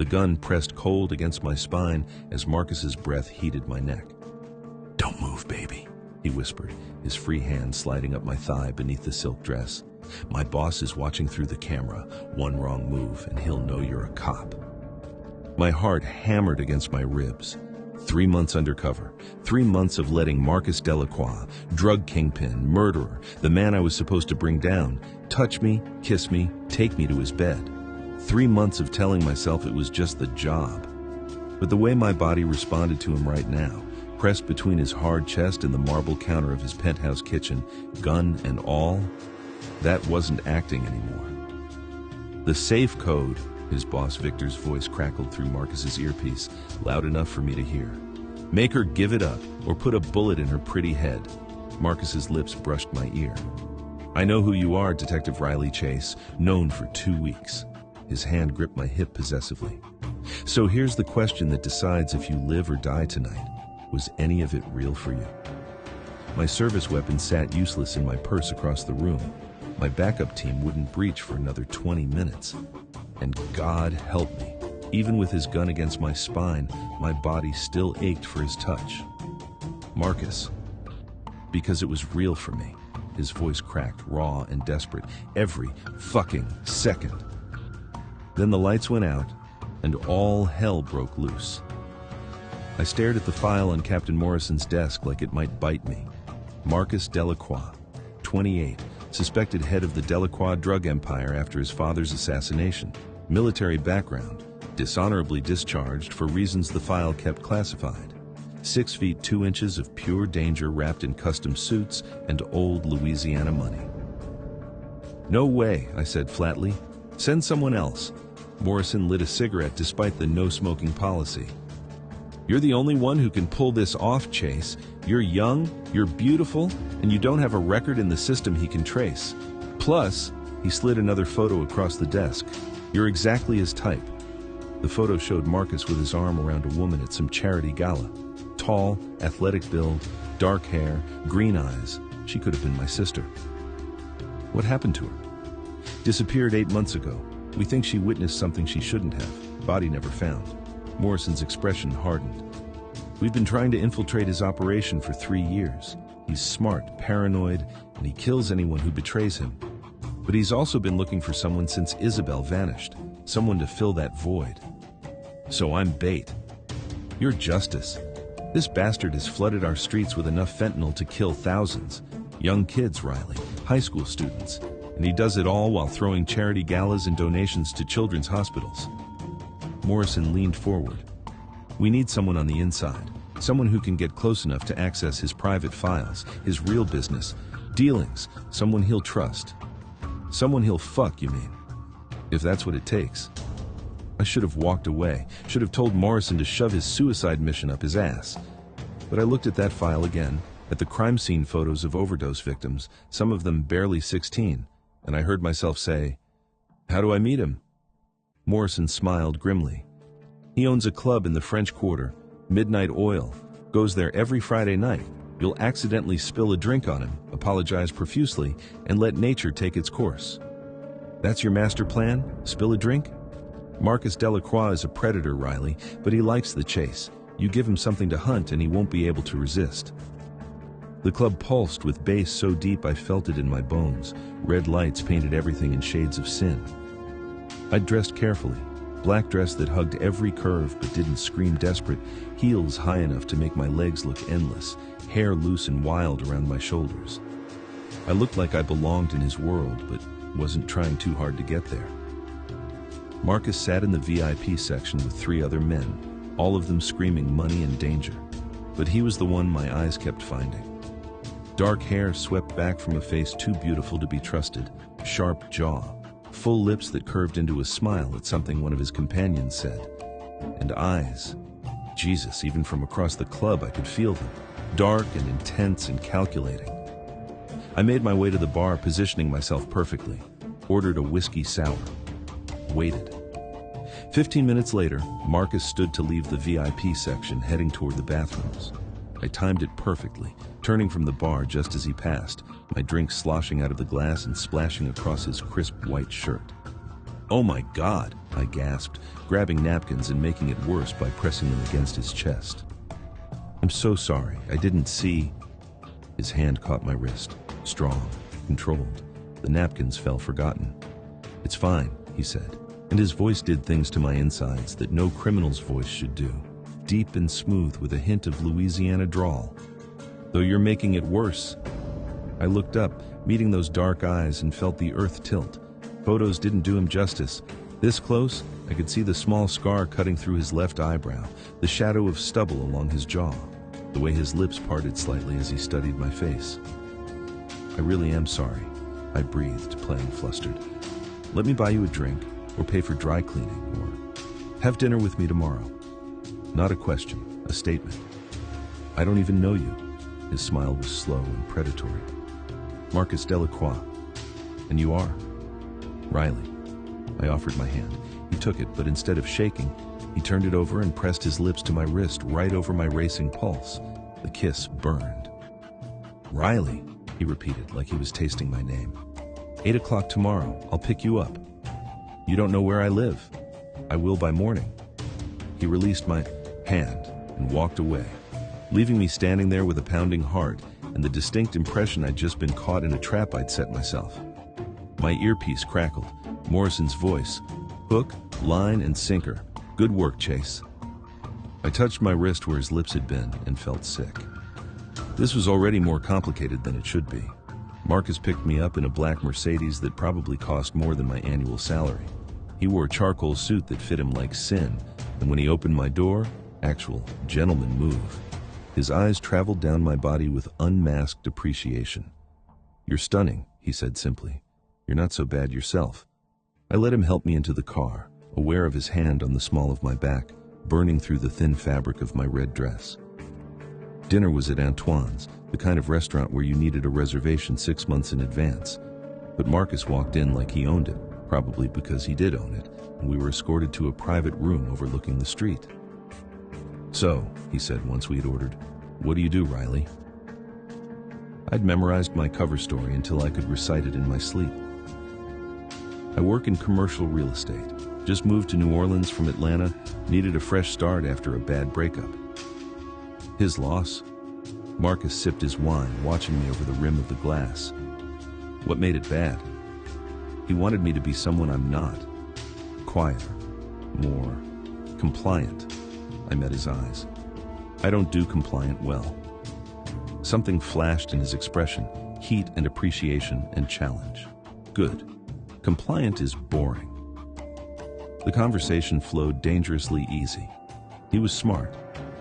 The gun pressed cold against my spine as Marcus's breath heated my neck. "Don't move, baby," he whispered, his free hand sliding up my thigh beneath the silk dress. "My boss is watching through the camera. One wrong move and he'll know you're a cop." My heart hammered against my ribs. 3 months undercover, 3 months of letting Marcus Delacroix, drug kingpin, murderer, the man I was supposed to bring down, touch me, kiss me, take me to his bed. 3 months of telling myself it was just the job. But the way my body responded to him right now, pressed between his hard chest and the marble counter of his penthouse kitchen, gun and all, that wasn't acting anymore. "The safe code," his boss Victor's voice crackled through Marcus's earpiece, loud enough for me to hear. "Make her give it up or put a bullet in her pretty head." Marcus's lips brushed my ear. "I know who you are, Detective Riley Chase, known for 2 weeks. His hand gripped my hip possessively. "So here's the question that decides if you live or die tonight. Was any of it real for you?" My service weapon sat useless in my purse across the room. My backup team wouldn't breach for another 20 minutes. And God help me, even with his gun against my spine, my body still ached for his touch. "Marcus." Because it was real for me. His voice cracked, raw and desperate, every fucking second. Then the lights went out, and all hell broke loose. I stared at the file on Captain Morrison's desk like it might bite me. Marcus Delacroix, 28, suspected head of the Delacroix drug empire after his father's assassination. Military background, dishonorably discharged for reasons the file kept classified. 6 feet 2 inches of pure danger wrapped in custom suits and old Louisiana money. "No way," I said flatly. "Send someone else." Morrison lit a cigarette despite the no-smoking policy. "You're the only one who can pull this off, Chase. You're young, you're beautiful, and you don't have a record in the system he can trace. Plus," he slid another photo across the desk, "you're exactly his type." The photo showed Marcus with his arm around a woman at some charity gala. Tall, athletic build, dark hair, green eyes. She could have been my sister. "What happened to her?" "Disappeared 8 months ago. We think she witnessed something she shouldn't have. Body never found." Morrison's expression hardened. "We've been trying to infiltrate his operation for 3 years. He's smart, paranoid, and he kills anyone who betrays him. But he's also been looking for someone since Isabel vanished, someone to fill that void. So I'm bait. You're justice. This bastard has flooded our streets with enough fentanyl to kill thousands. Young kids, Riley, high school students. And he does it all while throwing charity galas and donations to children's hospitals." Morrison leaned forward. "We need someone on the inside, someone who can get close enough to access his private files, his real business, dealings, someone he'll trust. Someone he'll fuck, you mean? If that's what it takes." I should have walked away, should have told Morrison to shove his suicide mission up his ass. But I looked at that file again, at the crime scene photos of overdose victims, some of them barely 16, and I heard myself say, "How do I meet him?" Morrison smiled grimly. "He owns a club in the French Quarter, Midnight Oil, goes there every Friday night. You'll accidentally spill a drink on him, apologize profusely, and let nature take its course." "That's your master plan? Spill a drink?" "Marcus Delacroix is a predator, Riley, but he likes the chase. You give him something to hunt and he won't be able to resist." The club pulsed with bass so deep I felt it in my bones. Red lights painted everything in shades of sin. I'd dressed carefully. Black dress that hugged every curve but didn't scream desperate, heels high enough to make my legs look endless, hair loose and wild around my shoulders. I looked like I belonged in his world, but wasn't trying too hard to get there. Marcus sat in the VIP section with 3 other men, all of them screaming money and danger. But he was the one my eyes kept finding. Dark hair swept back from a face too beautiful to be trusted, sharp jaw, full lips that curved into a smile at something one of his companions said. And eyes. Jesus, even from across the club I could feel them, dark and intense and calculating. I made my way to the bar, positioning myself perfectly. Ordered a whiskey sour. Waited. 15 minutes later, Marcus stood to leave the VIP section, heading toward the bathrooms. I timed it perfectly, turning from the bar just as he passed, my drink sloshing out of the glass and splashing across his crisp white shirt. "Oh my God," I gasped, grabbing napkins and making it worse by pressing them against his chest. "I'm so sorry, I didn't see." His hand caught my wrist, strong, controlled. The napkins fell forgotten. "It's fine," he said, and his voice did things to my insides that no criminal's voice should do, deep and smooth with a hint of Louisiana drawl. "Though you're making it worse." I looked up, meeting those dark eyes, and felt the earth tilt. Photos didn't do him justice. This close, I could see the small scar cutting through his left eyebrow, the shadow of stubble along his jaw, the way his lips parted slightly as he studied my face. "I really am sorry," I breathed, playing flustered. "Let me buy you a drink, or pay for dry cleaning, or have dinner with me tomorrow." Not a question, a statement. "I don't even know you." His smile was slow and predatory. "Marcus Delacroix." "And you are?" "Riley." I offered my hand. He took it, but instead of shaking, he turned it over and pressed his lips to my wrist, right over my racing pulse. The kiss burned. "Riley," he repeated like he was tasting my name. 8 o'clock tomorrow. I'll pick you up." "You don't know where I live." "I will by morning." He released my hand and walked away, leaving me standing there with a pounding heart and the distinct impression I'd just been caught in a trap I'd set myself. My earpiece crackled. Morrison's voice. "Hook, line, and sinker. Good work, Chase." I touched my wrist where his lips had been and felt sick. This was already more complicated than it should be. Marcus picked me up in a black Mercedes that probably cost more than my annual salary. He wore a charcoal suit that fit him like sin, and when he opened my door, actual gentleman move. His eyes traveled down my body with unmasked appreciation. "You're stunning," he said simply. "You're not so bad yourself." I let him help me into the car, aware of his hand on the small of my back, burning through the thin fabric of my red dress. Dinner was at Antoine's, the kind of restaurant where you needed a reservation 6 months in advance. But Marcus walked in like he owned it, probably because he did own it, and we were escorted to a private room overlooking the street. "So," he said once we had ordered, "what do you do, Riley?" I'd memorized my cover story until I could recite it in my sleep. "I work in commercial real estate. Just moved to New Orleans from Atlanta, needed a fresh start after a bad breakup." "His loss." Marcus sipped his wine, watching me over the rim of the glass. "What made it bad?" "He wanted me to be someone I'm not. Quieter, more compliant." I met his eyes. "I don't do compliant well." Something flashed in his expression, heat and appreciation and challenge. "Good. Compliant is boring." The conversation flowed dangerously easy. He was smart,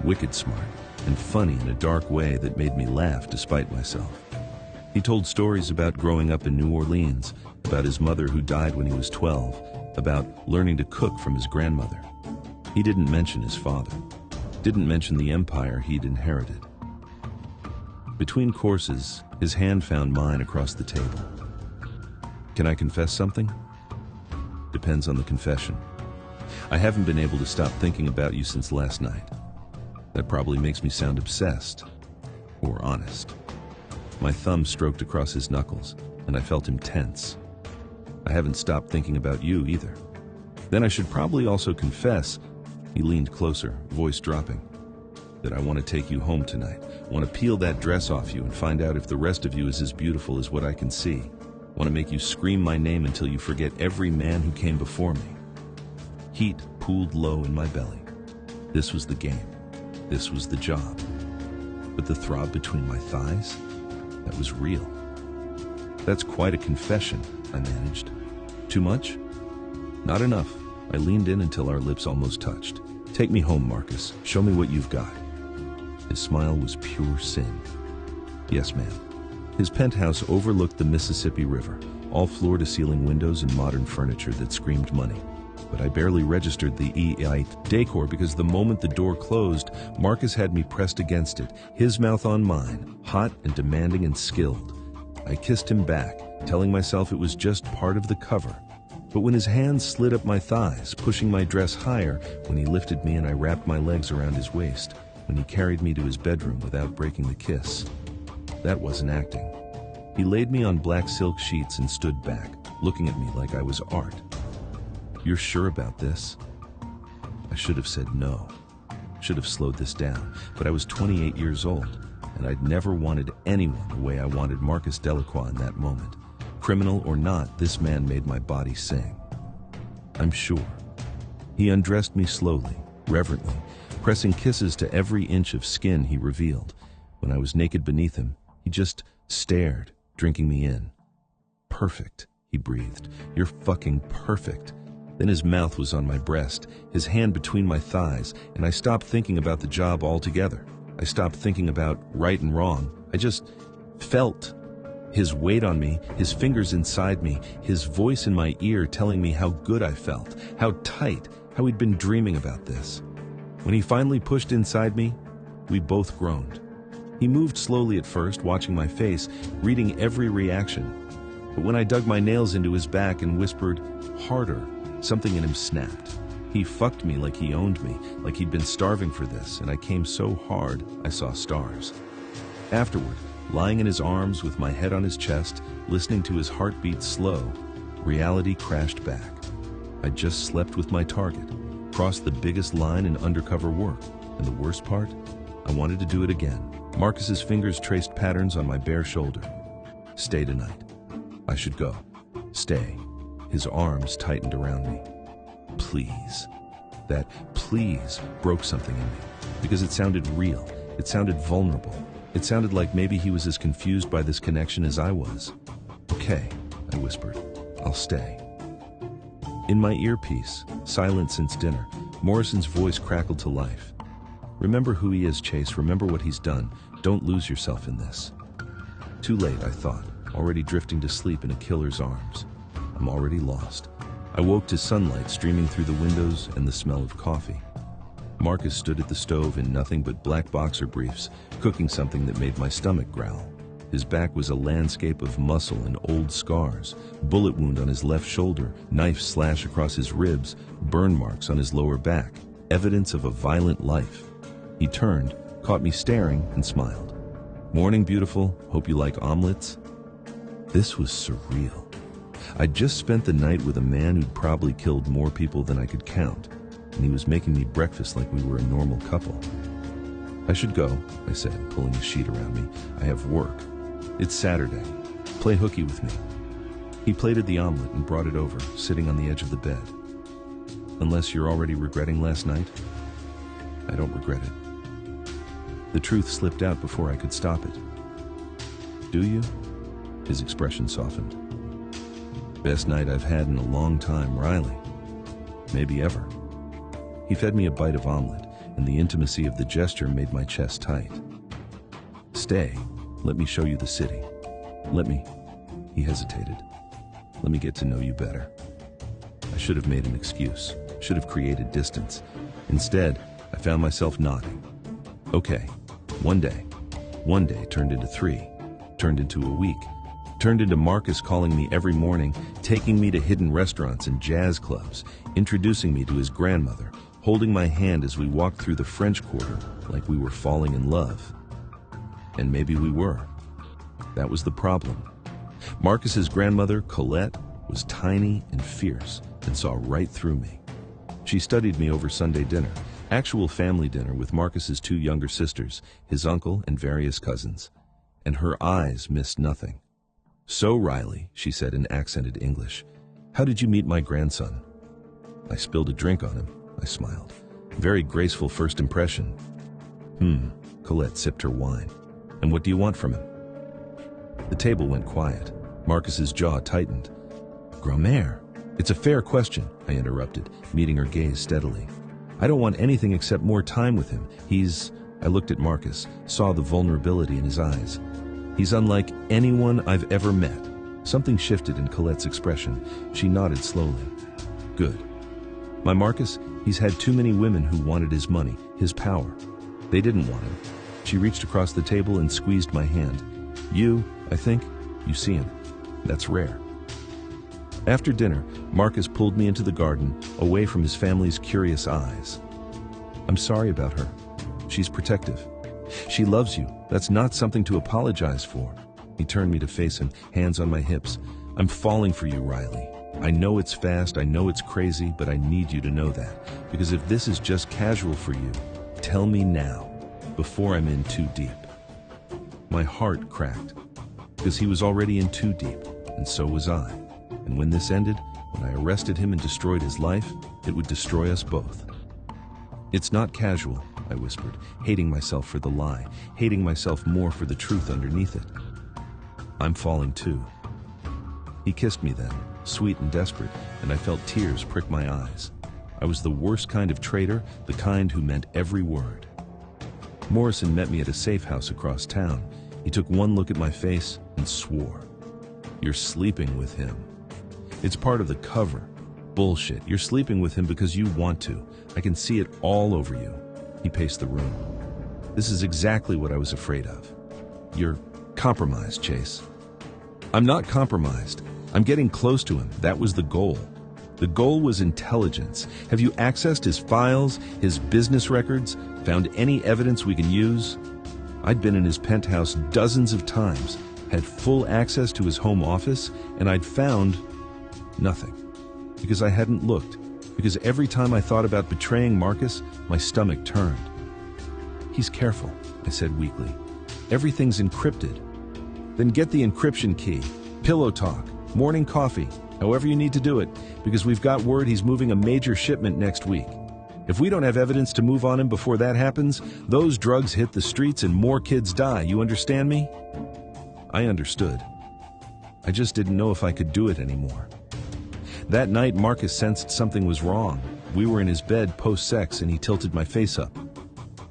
wicked smart, and funny in a dark way that made me laugh despite myself. He told stories about growing up in New Orleans, about his mother who died when he was 12, about learning to cook from his grandmother. He didn't mention his father, didn't mention the empire he'd inherited. Between courses, his hand found mine across the table. "Can I confess something?" "Depends on the confession." "I haven't been able to stop thinking about you since last night." That probably makes me sound obsessed, or honest. My thumb stroked across his knuckles, and I felt him tense. "I haven't stopped thinking about you either." "Then I should probably also confess," he leaned closer, voice dropping, "that I want to take you home tonight. Want to peel that dress off you and find out if the rest of you is as beautiful as what I can see. Want to make you scream my name until you forget every man who came before me." Heat pooled low in my belly. This was the game. This was the job. But the throb between my thighs? That was real. "That's quite a confession," I managed. "Too much?" "Not enough." I leaned in until our lips almost touched. "Take me home, Marcus. Show me what you've got." His smile was pure sin. "Yes, ma'am." His penthouse overlooked the Mississippi River, all floor-to-ceiling windows and modern furniture that screamed money. But I barely registered the E-ite decor because the moment the door closed, Marcus had me pressed against it, his mouth on mine, hot and demanding and skilled. I kissed him back, telling myself it was just part of the cover. But when his hands slid up my thighs, pushing my dress higher, when he lifted me and I wrapped my legs around his waist, when he carried me to his bedroom without breaking the kiss, that wasn't acting. He laid me on black silk sheets and stood back, looking at me like I was art. You're sure about this? I should have said no. Should have slowed this down, but I was 28 years old, and I'd never wanted anyone the way I wanted Marcus Delacroix in that moment. Criminal or not, this man made my body sing. I'm sure. He undressed me slowly, reverently, pressing kisses to every inch of skin he revealed. When I was naked beneath him, he just stared, drinking me in. Perfect, he breathed. You're fucking perfect. Then his mouth was on my breast, his hand between my thighs, and I stopped thinking about the job altogether. I stopped thinking about right and wrong. I just felt his weight on me, his fingers inside me, his voice in my ear telling me how good I felt, how tight, how he'd been dreaming about this. When he finally pushed inside me, we both groaned. He moved slowly at first, watching my face, reading every reaction. But when I dug my nails into his back and whispered, "Harder," something in him snapped. He fucked me like he owned me, like he'd been starving for this, and I came so hard I saw stars. Afterward, lying in his arms with my head on his chest, listening to his heartbeat slow, reality crashed back. I just slept with my target, crossed the biggest line in undercover work, and the worst part? I wanted to do it again. Marcus's fingers traced patterns on my bare shoulder. Stay tonight. I should go. Stay. His arms tightened around me. Please. That please broke something in me, because it sounded real. It sounded vulnerable. It sounded like maybe he was as confused by this connection as I was. Okay, I whispered. I'll stay. In my earpiece, silent since dinner, Morrison's voice crackled to life. Remember who he is, Chase. Remember what he's done. Don't lose yourself in this. Too late, I thought, already drifting to sleep in a killer's arms. I'm already lost. I woke to sunlight streaming through the windows and the smell of coffee. Marcus stood at the stove in nothing but black boxer briefs, cooking something that made my stomach growl. His back was a landscape of muscle and old scars, bullet wound on his left shoulder, knife slash across his ribs, burn marks on his lower back, evidence of a violent life. He turned, caught me staring, and smiled. "Morning, beautiful. Hope you like omelets." This was surreal. I'd just spent the night with a man who'd probably killed more people than I could count, and he was making me breakfast like we were a normal couple. "I should go," I said, pulling a sheet around me. "I have work. It's Saturday. Play hooky with me." He plated the omelet and brought it over, sitting on the edge of the bed. "Unless you're already regretting last night?" "I don't regret it." The truth slipped out before I could stop it. "Do you?" His expression softened. "Best night I've had in a long time, Riley. Maybe ever." He fed me a bite of omelet, and the intimacy of the gesture made my chest tight. "Stay. Let me show you the city. Let me..." He hesitated. "Let me get to know you better." I should have made an excuse, should have created distance. Instead, I found myself nodding. Okay. One day turned into 3, turned into a week, turned into Marcus calling me every morning, taking me to hidden restaurants and jazz clubs, introducing me to his grandmother, holding my hand as we walked through the French Quarter like we were falling in love. And maybe we were. That was the problem. Marcus's grandmother, Colette, was tiny and fierce and saw right through me. She studied me over Sunday dinner, actual family dinner with Marcus's 2 younger sisters, his uncle, and various cousins. And her eyes missed nothing. "So, Riley," she said in accented English, "how did you meet my grandson?" I spilled a drink on him. I smiled. "Very graceful first impression." Colette sipped her wine. "And what do you want from him?" The table went quiet. Marcus's jaw tightened. "Grand-mère, it's a fair question," I interrupted, meeting her gaze steadily. "I don't want anything except more time with him. I looked at Marcus, saw the vulnerability in his eyes. "He's unlike anyone I've ever met." Something shifted in Colette's expression. She nodded slowly. "Good. My Marcus, he's had too many women who wanted his money, his power. They didn't want him." She reached across the table and squeezed my hand. I think, you see him. That's rare." After dinner, Marcus pulled me into the garden, away from his family's curious eyes. "I'm sorry about her. She's protective. She loves you. That's not something to apologize for." He turned me to face him, hands on my hips. "I'm falling for you, Riley. I know it's fast, I know it's crazy, but I need you to know that. Because if this is just casual for you, tell me now, before I'm in too deep. My heart cracked, because he was already in too deep, and so was I. And when this ended, when I arrested him and destroyed his life, it would destroy us both. It's not casual, I whispered, hating myself for the lie, hating myself more for the truth underneath it. I'm falling too. He kissed me then, sweet and desperate, and I felt tears prick my eyes. I was the worst kind of traitor, the kind who meant every word. Morrison met me at a safe house across town. He took one look at my face and swore. You're sleeping with him. It's part of the cover. Bullshit. You're sleeping with him because you want to. I can see it all over you. He paced the room. This is exactly what I was afraid of. You're compromised, Chase. I'm not compromised. I'm getting close to him. That was the goal. The goal was intelligence. Have you accessed his files, his business records, found any evidence we can use? I'd been in his penthouse dozens of times, had full access to his home office, and I'd found nothing. Because I hadn't looked. Because every time I thought about betraying Marcus, my stomach turned. He's careful, I said weakly. Everything's encrypted. Then get the encryption key. Pillow talk, morning coffee, however you need to do it, because we've got word he's moving a major shipment next week. If we don't have evidence to move on him before that happens, those drugs hit the streets and more kids die. You understand me? I understood. I just didn't know if I could do it anymore. That night, Marcus sensed something was wrong. We were in his bed post-sex and he tilted my face up.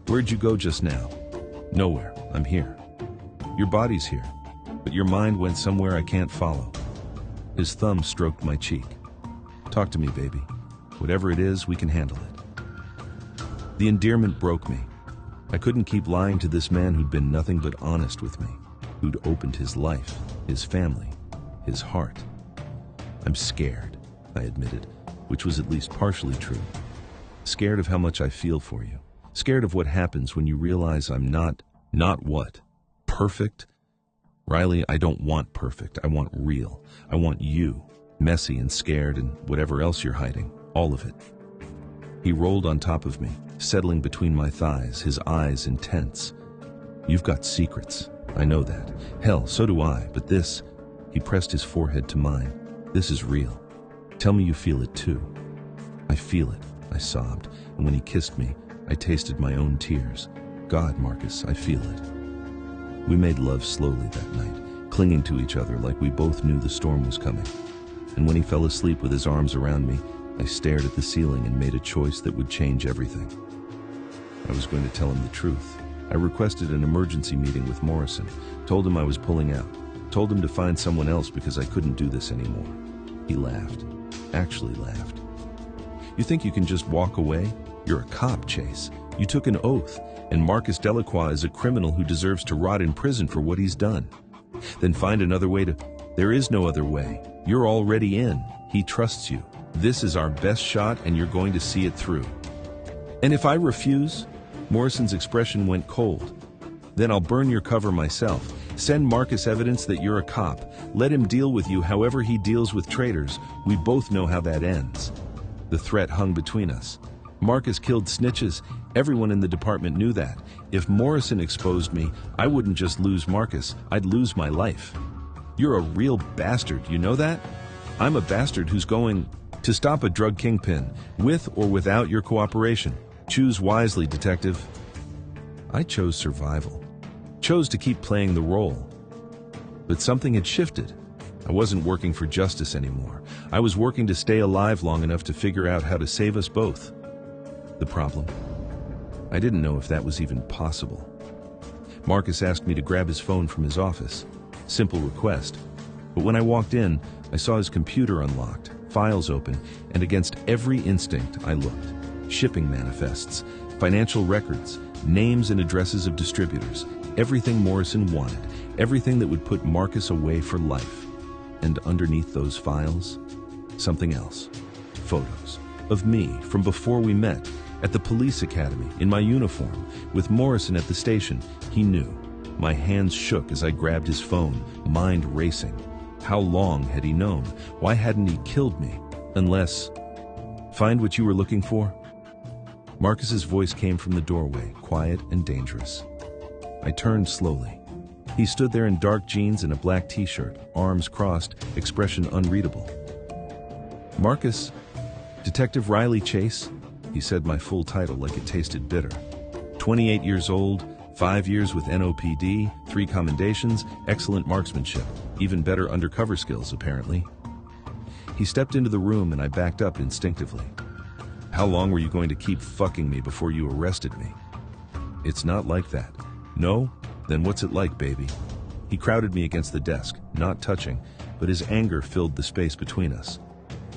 Where'd you go just now? Nowhere. I'm here. Your body's here, but your mind went somewhere I can't follow. His thumb stroked my cheek. Talk to me, baby. Whatever it is, we can handle it. The endearment broke me. I couldn't keep lying to this man who'd been nothing but honest with me, who'd opened his life, his family, his heart. I'm scared, I admitted, which was at least partially true. Scared of how much I feel for you. Scared of what happens when you realize I'm not what? Perfect? Riley, I don't want perfect. I want real. I want you, messy and scared and whatever else you're hiding, all of it. He rolled on top of me, settling between my thighs, his eyes intense. You've got secrets. I know that. Hell, so do I, but this, he pressed his forehead to mine. This is real. Tell me you feel it too. I feel it, I sobbed, and when he kissed me, I tasted my own tears. God, Marcus, I feel it. We made love slowly that night, clinging to each other like we both knew the storm was coming. And when he fell asleep with his arms around me, I stared at the ceiling and made a choice that would change everything. I was going to tell him the truth. I requested an emergency meeting with Morrison, told him I was pulling out, told him to find someone else because I couldn't do this anymore. He laughed, actually laughed. You think you can just walk away? You're a cop, Chase. You took an oath, and Marcus Delacroix is a criminal who deserves to rot in prison for what he's done. Then find another way to... There is no other way. You're already in. He trusts you. This is our best shot, and you're going to see it through. And if I refuse? Morrison's expression went cold. Then I'll burn your cover myself. Send Marcus evidence that you're a cop. Let him deal with you however he deals with traitors. We both know how that ends. The threat hung between us. Marcus killed snitches. Everyone in the department knew that. If Morrison exposed me, I wouldn't just lose Marcus, I'd lose my life. You're a real bastard, you know that? I'm a bastard who's going to stop a drug kingpin, with or without your cooperation. Choose wisely, detective. I chose survival. Chose to keep playing the role. But something had shifted. I wasn't working for justice anymore. I was working to stay alive long enough to figure out how to save us both. The problem? I didn't know if that was even possible. Marcus asked me to grab his phone from his office. Simple request. But when I walked in, I saw his computer unlocked, files open, and against every instinct I looked. Shipping manifests, financial records, names and addresses of distributors, everything Morrison wanted, everything that would put Marcus away for life. And underneath those files, something else. Photos of me from before we met, at the police academy, in my uniform, with Morrison at the station. He knew. My hands shook as I grabbed his phone, mind racing. How long had he known? Why hadn't he killed me? Unless... Find what you were looking for? Marcus's voice came from the doorway, quiet and dangerous. I turned slowly. He stood there in dark jeans and a black t-shirt, arms crossed, expression unreadable. Marcus, Detective Riley Chase, he said my full title like it tasted bitter. 28 years old, 5 years with NOPD, 3 commendations, excellent marksmanship, even better undercover skills apparently. He stepped into the room and I backed up instinctively. How long were you going to keep fucking me before you arrested me? It's not like that. No? Then what's it like, baby? He crowded me against the desk, not touching, but his anger filled the space between us.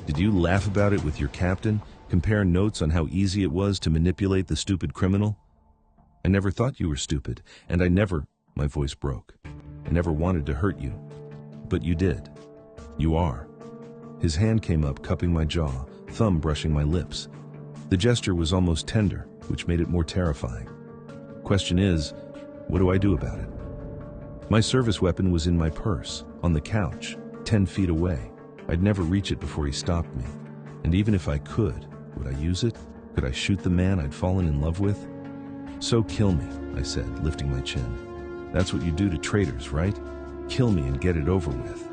Did you laugh about it with your captain? Compare notes on how easy it was to manipulate the stupid criminal? I never thought you were stupid, and I never... My voice broke. I never wanted to hurt you. But you did. You are. His hand came up, cupping my jaw, thumb brushing my lips. The gesture was almost tender, which made it more terrifying. Question is, what do I do about it? My service weapon was in my purse, on the couch, 10 feet away. I'd never reach it before he stopped me. And even if I could, would I use it? Could I shoot the man I'd fallen in love with? So kill me, I said, lifting my chin. That's what you do to traitors, right? Kill me and get it over with.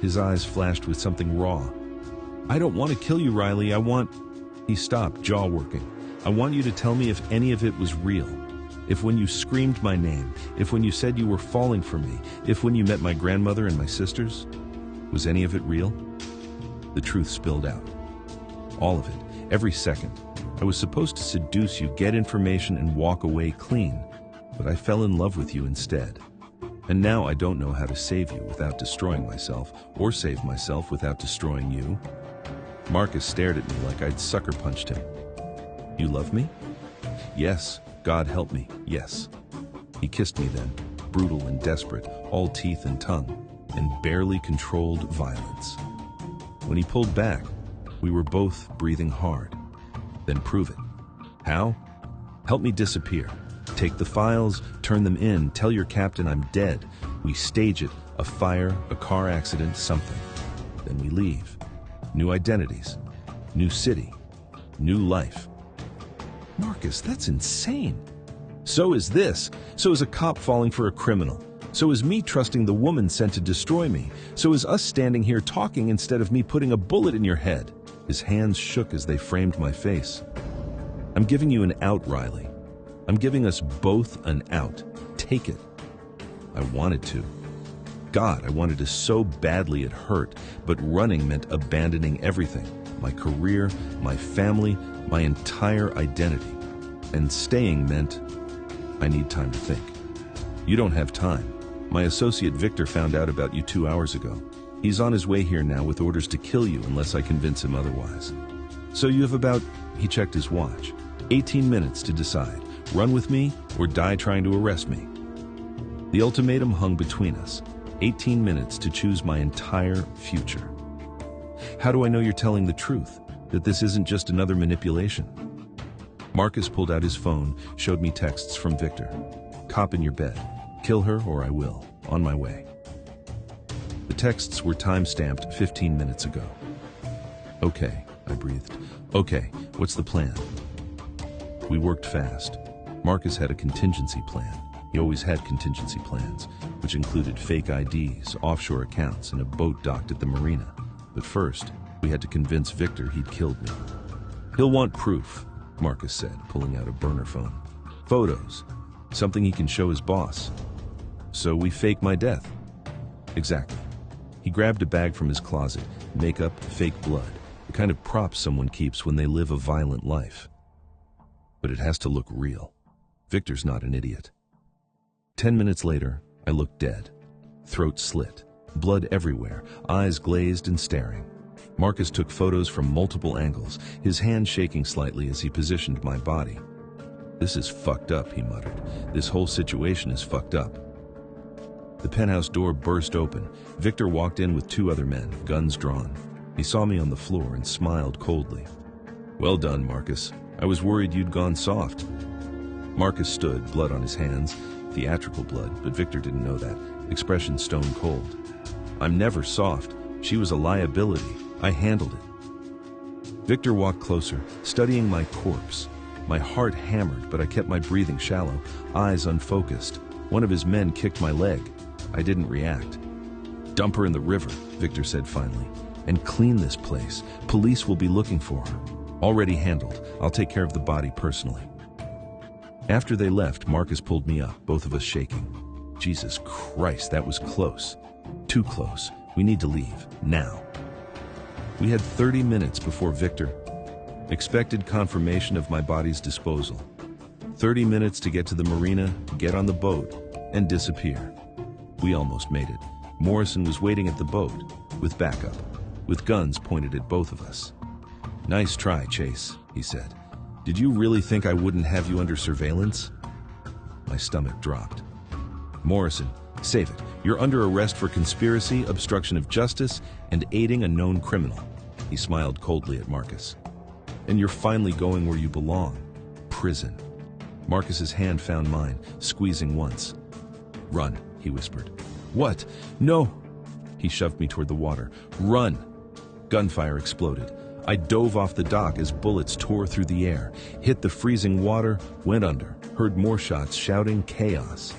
His eyes flashed with something raw. I don't want to kill you, Riley. I want... He stopped, jaw working. I want you to tell me if any of it was real. If when you screamed my name, if when you said you were falling for me, if when you met my grandmother and my sisters, was any of it real? The truth spilled out. All of it, every second. I was supposed to seduce you, get information, and walk away clean, but I fell in love with you instead. And now I don't know how to save you without destroying myself, or save myself without destroying you. Marcus stared at me like I'd sucker punched him. You love me? Yes, God help me, yes. He kissed me then, brutal and desperate, all teeth and tongue, and barely controlled violence. When he pulled back, we were both breathing hard. Then prove it. How? Help me disappear. Take the files, turn them in, tell your captain I'm dead. We stage it, a fire, a car accident, something. Then we leave. New identities, new city, new life. Marcus, that's insane. So is this. So is a cop falling for a criminal. So is me trusting the woman sent to destroy me. So is us standing here talking instead of me putting a bullet in your head. His hands shook as they framed my face. I'm giving you an out, Riley. I'm giving us both an out. Take it. I wanted to. God, I wanted to so badly it hurt, but running meant abandoning everything. My career, my family, my entire identity. And staying meant I need time to think. You don't have time. My associate Victor found out about you 2 hours ago. He's on his way here now with orders to kill you unless I convince him otherwise. So you have about, he checked his watch, 18 minutes to decide. Run with me or die trying to arrest me. The ultimatum hung between us. 18 minutes to choose my entire future. How do I know you're telling the truth? That this isn't just another manipulation? Marcus pulled out his phone, showed me texts from Victor. Cop in your bed. Kill her or I will. On my way. The texts were time-stamped 15 minutes ago. Okay, I breathed. Okay, what's the plan? We worked fast. Marcus had a contingency plan. He always had contingency plans, which included fake IDs, offshore accounts, and a boat docked at the marina. But first, we had to convince Victor he'd killed me. He'll want proof, Marcus said, pulling out a burner phone. Photos. Something he can show his boss. So we fake my death. Exactly. He grabbed a bag from his closet, makeup, fake blood, the kind of props someone keeps when they live a violent life. But it has to look real. Victor's not an idiot. 10 minutes later, I looked dead. Throat slit, blood everywhere, eyes glazed and staring. Marcus took photos from multiple angles, his hand shaking slightly as he positioned my body. This is fucked up, he muttered. This whole situation is fucked up. The penthouse door burst open. Victor walked in with 2 other men, guns drawn. He saw me on the floor and smiled coldly. Well done, Marcus. I was worried you'd gone soft. Marcus stood, blood on his hands, theatrical blood, but Victor didn't know that, expression stone cold. I'm never soft. She was a liability. I handled it. Victor walked closer, studying my corpse. My heart hammered, but I kept my breathing shallow, eyes unfocused. One of his men kicked my leg. I didn't react. "Dump her in the river," Victor said finally, "and clean this place. Police will be looking for her." "Already handled. I'll take care of the body personally." After they left, Marcus pulled me up, both of us shaking. Jesus Christ, that was close. Too close. We need to leave, now. We had 30 minutes before Victor expected confirmation of my body's disposal. 30 minutes to get to the marina, get on the boat, and disappear. We almost made it. Morrison was waiting at the boat, with backup, with guns pointed at both of us. "Nice try, Chase," he said. "Did you really think I wouldn't have you under surveillance?" My stomach dropped. "Morrison, save it. You're under arrest for conspiracy, obstruction of justice, and aiding a known criminal." He smiled coldly at Marcus. "And you're finally going where you belong. Prison." Marcus's hand found mine, squeezing once. "Run," he whispered. "What? No!" He shoved me toward the water. "Run!" Gunfire exploded. I dove off the dock as bullets tore through the air, hit the freezing water, went under, heard more shots, shouting chaos.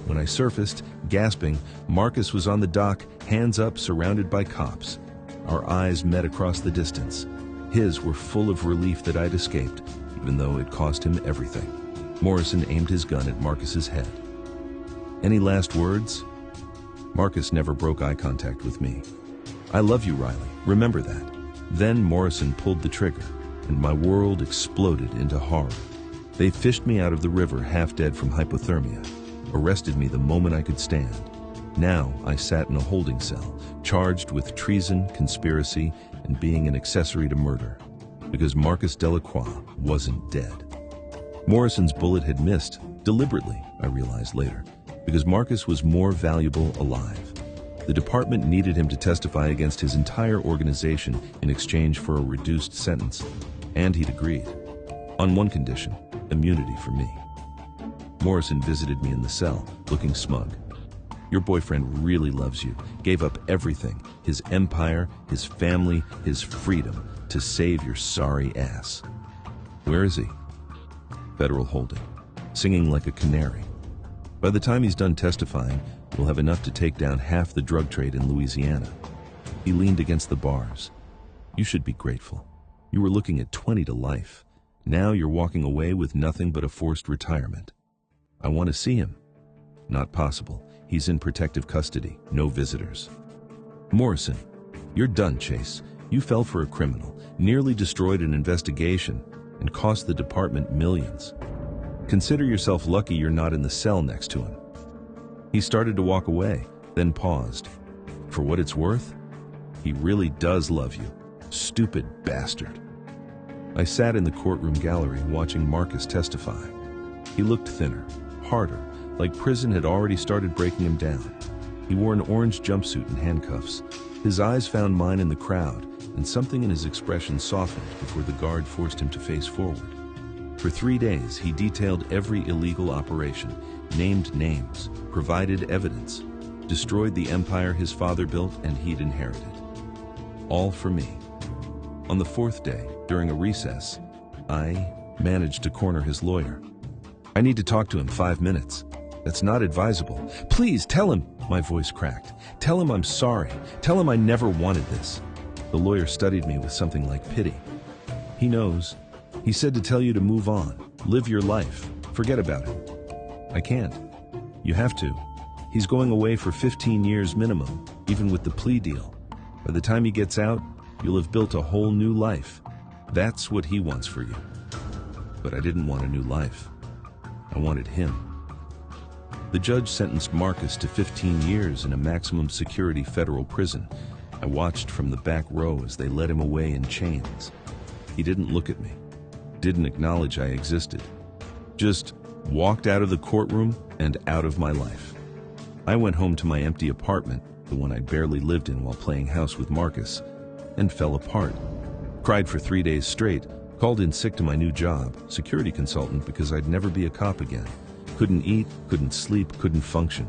When I surfaced, gasping, Marcus was on the dock, hands up, surrounded by cops. Our eyes met across the distance. His were full of relief that I'd escaped, even though it cost him everything. Morrison aimed his gun at Marcus's head. "Any last words?" Marcus never broke eye contact with me. "I love you, Riley. Remember that." Then Morrison pulled the trigger, and my world exploded into horror. They fished me out of the river half dead from hypothermia, arrested me the moment I could stand. Now I sat in a holding cell, charged with treason, conspiracy, and being an accessory to murder, because Marcus Delacroix wasn't dead. Morrison's bullet had missed, deliberately, I realized later, because Marcus was more valuable alive. The department needed him to testify against his entire organization in exchange for a reduced sentence, and he'd agreed. On one condition, immunity for me. Morrison visited me in the cell, looking smug. "Your boyfriend really loves you, gave up everything, his empire, his family, his freedom, to save your sorry ass." "Where is he?" "Federal holding, singing like a canary. By the time he's done testifying, we'll have enough to take down half the drug trade in Louisiana." He leaned against the bars. "You should be grateful. You were looking at 20 to life. Now you're walking away with nothing but a forced retirement." "I want to see him." "Not possible. He's in protective custody. No visitors." "Morrison, you're done, Chase. You fell for a criminal, nearly destroyed an investigation, and cost the department millions. Consider yourself lucky you're not in the cell next to him." He started to walk away, then paused. "For what it's worth, he really does love you. Stupid bastard." I sat in the courtroom gallery watching Marcus testify. He looked thinner, harder, like prison had already started breaking him down. He wore an orange jumpsuit and handcuffs. His eyes found mine in the crowd, and something in his expression softened before the guard forced him to face forward. For 3 days, he detailed every illegal operation, named names, provided evidence, destroyed the empire his father built and he'd inherited. All for me. On the 4th day, during a recess, I managed to corner his lawyer. "I need to talk to him 5 minutes." "That's not advisable." "Please, tell him," my voice cracked. "Tell him I'm sorry. Tell him I never wanted this." The lawyer studied me with something like pity. "He knows. He said to tell you to move on, live your life, forget about him." "I can't." "You have to. He's going away for 15 years minimum, even with the plea deal. By the time he gets out, you'll have built a whole new life. That's what he wants for you." But I didn't want a new life. I wanted him. The judge sentenced Marcus to 15 years in a maximum security federal prison. I watched from the back row as they led him away in chains. He didn't look at me, didn't acknowledge I existed, just walked out of the courtroom and out of my life. I went home to my empty apartment, the one I barely lived in while playing house with Marcus, and fell apart. Cried for 3 days straight, called in sick to my new job, security consultant, because I'd never be a cop again. Couldn't eat, couldn't sleep, couldn't function.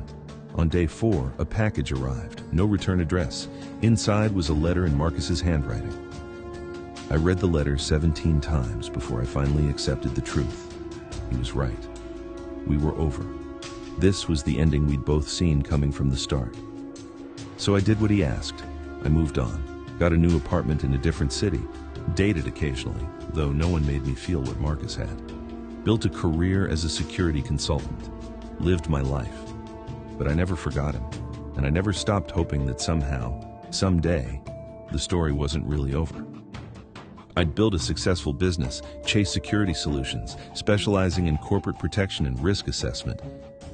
On day 4, a package arrived, no return address. Inside was a letter in Marcus's handwriting. I read the letter 17 times before I finally accepted the truth. He was right. We were over. This was the ending we'd both seen coming from the start. So I did what he asked. I moved on, got a new apartment in a different city, dated occasionally, though no one made me feel what Marcus had. Built a career as a security consultant, lived my life. But I never forgot him, and I never stopped hoping that somehow, someday, the story wasn't really over. I'd built a successful business, Chase Security Solutions, specializing in corporate protection and risk assessment.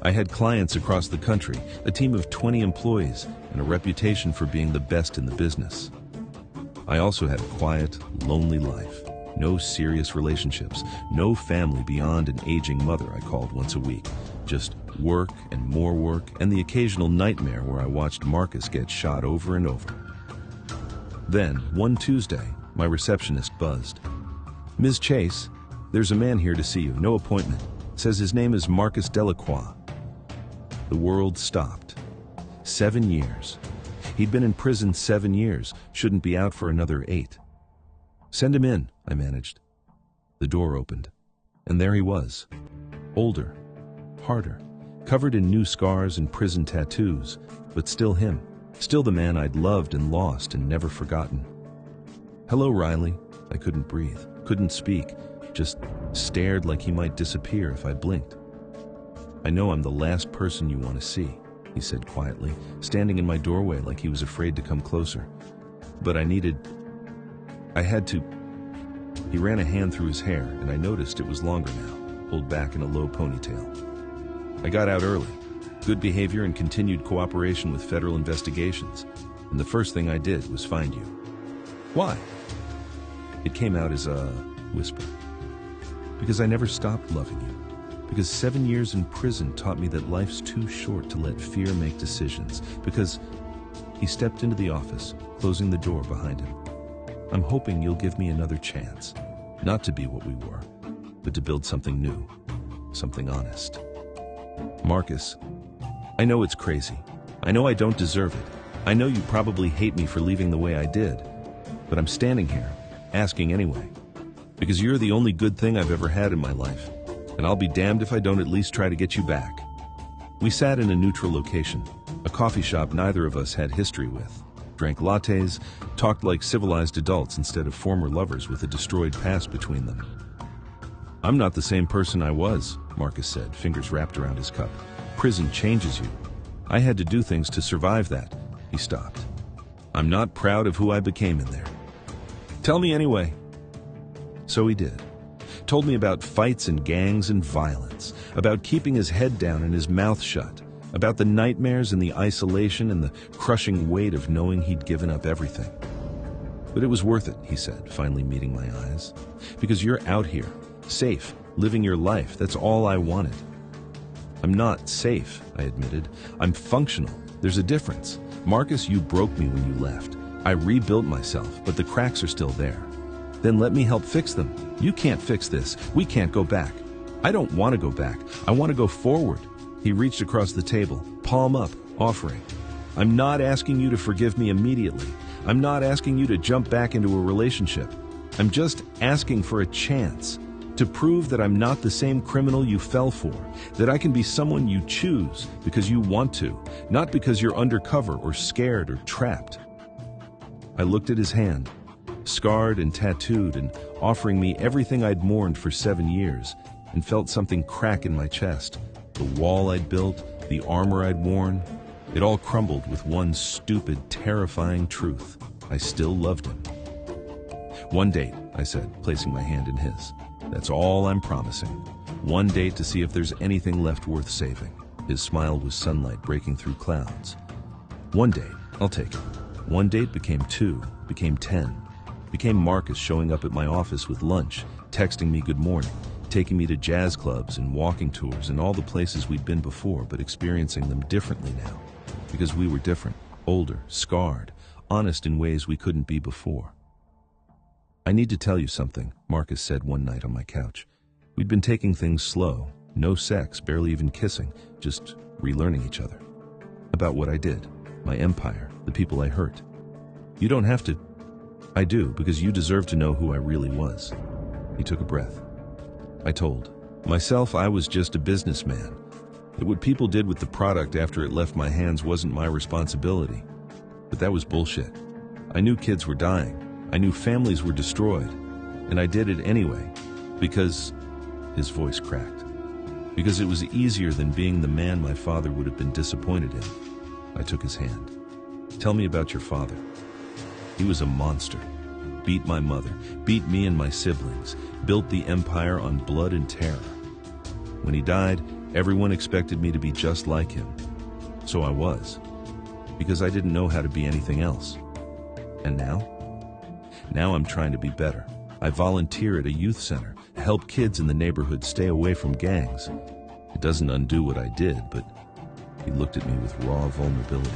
I had clients across the country, a team of 20 employees, and a reputation for being the best in the business. I also had a quiet, lonely life. No serious relationships, no family beyond an aging mother I called once a week. Just work and more work, and the occasional nightmare where I watched Marcus get shot over and over. Then, one Tuesday, my receptionist buzzed. "Ms. Chase, there's a man here to see you, no appointment. Says his name is Marcus Delacroix." The world stopped. 7 years. He'd been in prison 7 years, shouldn't be out for another 8. "Send him in," I managed. The door opened, and there he was. Older, harder, covered in new scars and prison tattoos, but still him. Still the man I'd loved and lost and never forgotten. "Hello, Riley." I couldn't breathe, couldn't speak, just stared like he might disappear if I blinked. "I know I'm the last person you want to see," he said quietly, standing in my doorway like he was afraid to come closer. "But I had to." He ran a hand through his hair, and I noticed it was longer now, pulled back in a low ponytail. "I got out early. Good behavior and continued cooperation with federal investigations. And the first thing I did was find you." "Why?" It came out as a whisper. "Because I never stopped loving you. Because 7 years in prison taught me that life's too short to let fear make decisions. Because..." He stepped into the office, closing the door behind him. "I'm hoping you'll give me another chance. Not to be what we were, but to build something new. Something honest." "Marcus, I know it's crazy. I know I don't deserve it. I know you probably hate me for leaving the way I did. But I'm standing here, asking anyway. Because you're the only good thing I've ever had in my life. And I'll be damned if I don't at least try to get you back." We sat in a neutral location, a coffee shop neither of us had history with. Drank lattes, talked like civilized adults instead of former lovers with a destroyed past between them. "I'm not the same person I was," Marcus said, fingers wrapped around his cup. "Prison changes you. I had to do things to survive that." He stopped. "I'm not proud of who I became in there." "Tell me anyway." So he did. Told me about fights and gangs and violence, about keeping his head down and his mouth shut, about the nightmares and the isolation and the crushing weight of knowing he'd given up everything. "But it was worth it," he said, finally meeting my eyes. "Because you're out here, safe, living your life. That's all I wanted." "I'm not safe," I admitted. "I'm functional. There's a difference. Marcus, you broke me when you left. I rebuilt myself, but the cracks are still there. Then let me help fix them. You can't fix this. We can't go back." "I don't want to go back. I want to go forward." He reached across the table, palm up, offering. "I'm not asking you to forgive me immediately. I'm not asking you to jump back into a relationship. I'm just asking for a chance to prove that I'm not the same criminal you fell for, that I can be someone you choose because you want to, not because you're undercover or scared or trapped." I looked at his hand, scarred and tattooed and offering me everything I'd mourned for 7 years, and felt something crack in my chest. The wall I'd built, the armor I'd worn, it all crumbled with one stupid, terrifying truth. I still loved him. "One date," I said, placing my hand in his. "That's all I'm promising. One date to see if there's anything left worth saving." His smile was sunlight breaking through clouds. "One date, I'll take it." One date became 2, became 10. Became Marcus showing up at my office with lunch, texting me good morning, taking me to jazz clubs and walking tours and all the places we'd been before, but experiencing them differently now. Because we were different, older, scarred, honest in ways we couldn't be before. "I need to tell you something," Marcus said one night on my couch. We'd been taking things slow, no sex, barely even kissing, just relearning each other. About what I did, my empire, the people I hurt. You don't have to. I do, because you deserve to know who I really was. He took a breath. I told myself I was just a businessman, that what people did with the product after it left my hands wasn't my responsibility. But that was bullshit. I knew kids were dying. I knew families were destroyed. And I did it anyway, because... His voice cracked. Because it was easier than being the man my father would have been disappointed in. I took his hand. Tell me about your father. He was a monster. Beat my mother, beat me and my siblings, built the empire on blood and terror. When he died, everyone expected me to be just like him. So I was, because I didn't know how to be anything else. And now? Now I'm trying to be better. I volunteer at a youth center, help kids in the neighborhood stay away from gangs. It doesn't undo what I did, but he looked at me with raw vulnerability.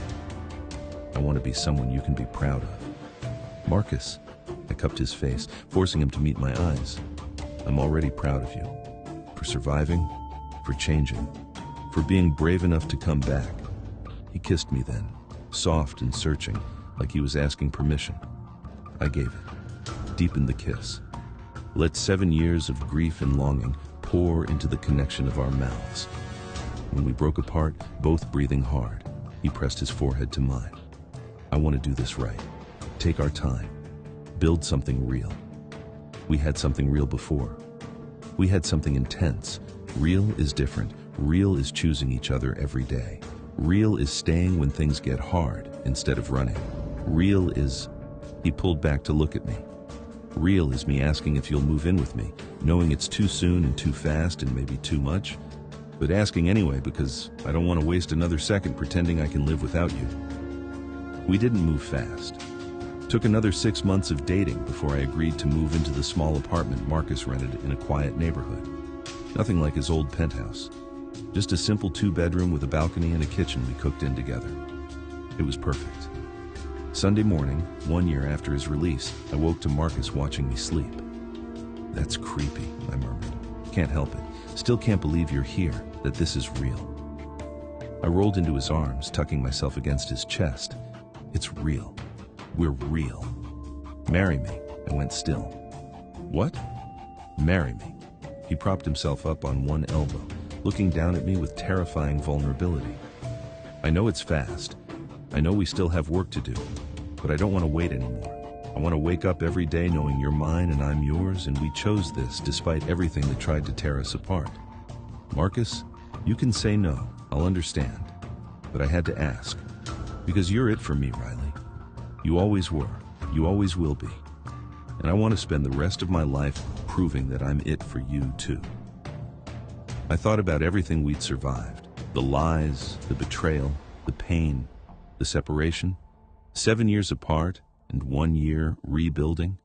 I want to be someone you can be proud of. Marcus, I cupped his face, forcing him to meet my eyes. I'm already proud of you. For surviving, for changing, for being brave enough to come back. He kissed me then, soft and searching, like he was asking permission. I gave it, deepened the kiss. Let 7 years of grief and longing pour into the connection of our mouths. When we broke apart, both breathing hard, he pressed his forehead to mine. I want to do this right. Take our time. Build something real. We had something real before. We had something intense. Real is different. Real is choosing each other every day. Real is staying when things get hard instead of running. Real is... He pulled back to look at me. Real is me asking if you'll move in with me, knowing it's too soon and too fast and maybe too much, but asking anyway because I don't want to waste another second pretending I can live without you. We didn't move fast. Took another 6 months of dating before I agreed to move into the small apartment Marcus rented in a quiet neighborhood. Nothing like his old penthouse. Just a simple 2-bedroom with a balcony and a kitchen we cooked in together. It was perfect. Sunday morning, 1 year after his release, I woke to Marcus watching me sleep. That's creepy, I murmured. Can't help it. Still can't believe you're here, that this is real. I rolled into his arms, tucking myself against his chest. It's real. We're real. Marry me. I went still. What? Marry me. He propped himself up on one elbow, looking down at me with terrifying vulnerability. I know it's fast. I know we still have work to do, but I don't want to wait anymore. I want to wake up every day knowing you're mine and I'm yours, and we chose this despite everything that tried to tear us apart. Marcus, you can say no. I'll understand. But I had to ask. Because you're it for me, Riley. You always were. You always will be. And I want to spend the rest of my life proving that I'm it for you, too. I thought about everything we'd survived. The lies, the betrayal, the pain, the separation, 7 years apart and 1 year rebuilding.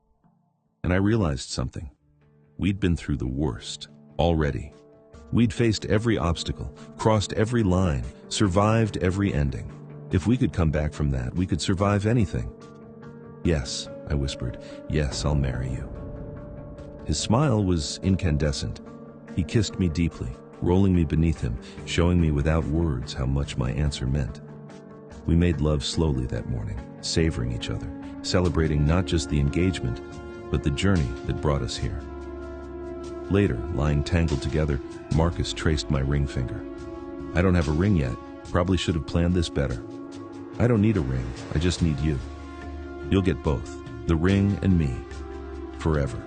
And I realized something. We'd been through the worst already. We'd faced every obstacle, crossed every line, survived every ending. If we could come back from that, we could survive anything. Yes, I whispered, yes, I'll marry you. His smile was incandescent. He kissed me deeply, rolling me beneath him, showing me without words how much my answer meant. We made love slowly that morning, savoring each other, celebrating not just the engagement, but the journey that brought us here. Later, lying tangled together, Marcus traced my ring finger. I don't have a ring yet. Probably should have planned this better. I don't need a ring. I just need you. You'll get both, the ring and me. Forever.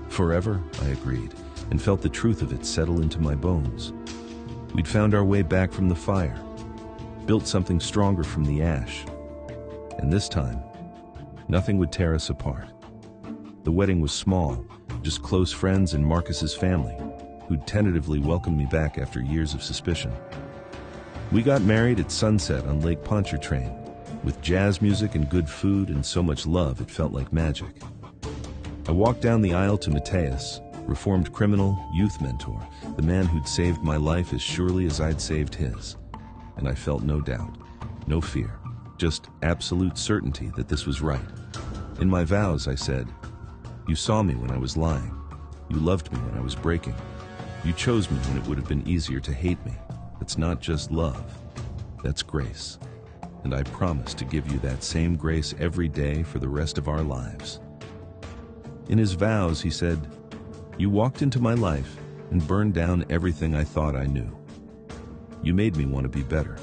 Forever, I agreed, and felt the truth of it settle into my bones. We'd found our way back from the fire, built something stronger from the ash. And this time, nothing would tear us apart. The wedding was small, just close friends and Marcus's family, who'd tentatively welcomed me back after years of suspicion. We got married at sunset on Lake Pontchartrain, with jazz music and good food and so much love it felt like magic. I walked down the aisle to Mateus, reformed criminal, youth mentor, the man who'd saved my life as surely as I'd saved his. And I felt no doubt, no fear, just absolute certainty that this was right. In my vows, I said, "You saw me when I was lying. You loved me when I was breaking. You chose me when it would have been easier to hate me. It's not just love. That's grace. And I promise to give you that same grace every day for the rest of our lives. In his vows, he said, "You walked into my life and burned down everything I thought I knew. You made me want to be better.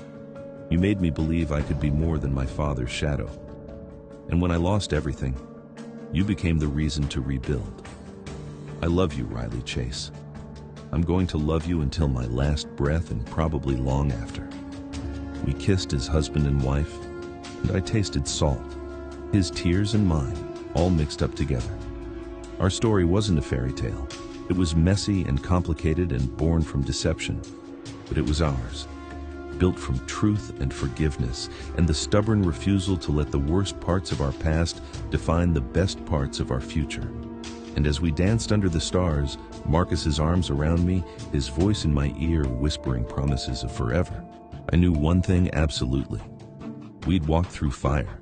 You made me believe I could be more than my father's shadow. And when I lost everything, you became the reason to rebuild. I love you, Riley Chase. I'm going to love you until my last breath and probably long after." We kissed as husband and wife, and I tasted salt, his tears and mine, all mixed up together. Our story wasn't a fairy tale. It was messy and complicated and born from deception, but it was ours, built from truth and forgiveness and the stubborn refusal to let the worst parts of our past define the best parts of our future. And as we danced under the stars, Marcus's arms around me, his voice in my ear whispering promises of forever, I knew one thing absolutely. We'd walk through fire,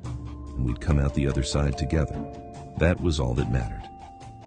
and we'd come out the other side together. That was all that mattered.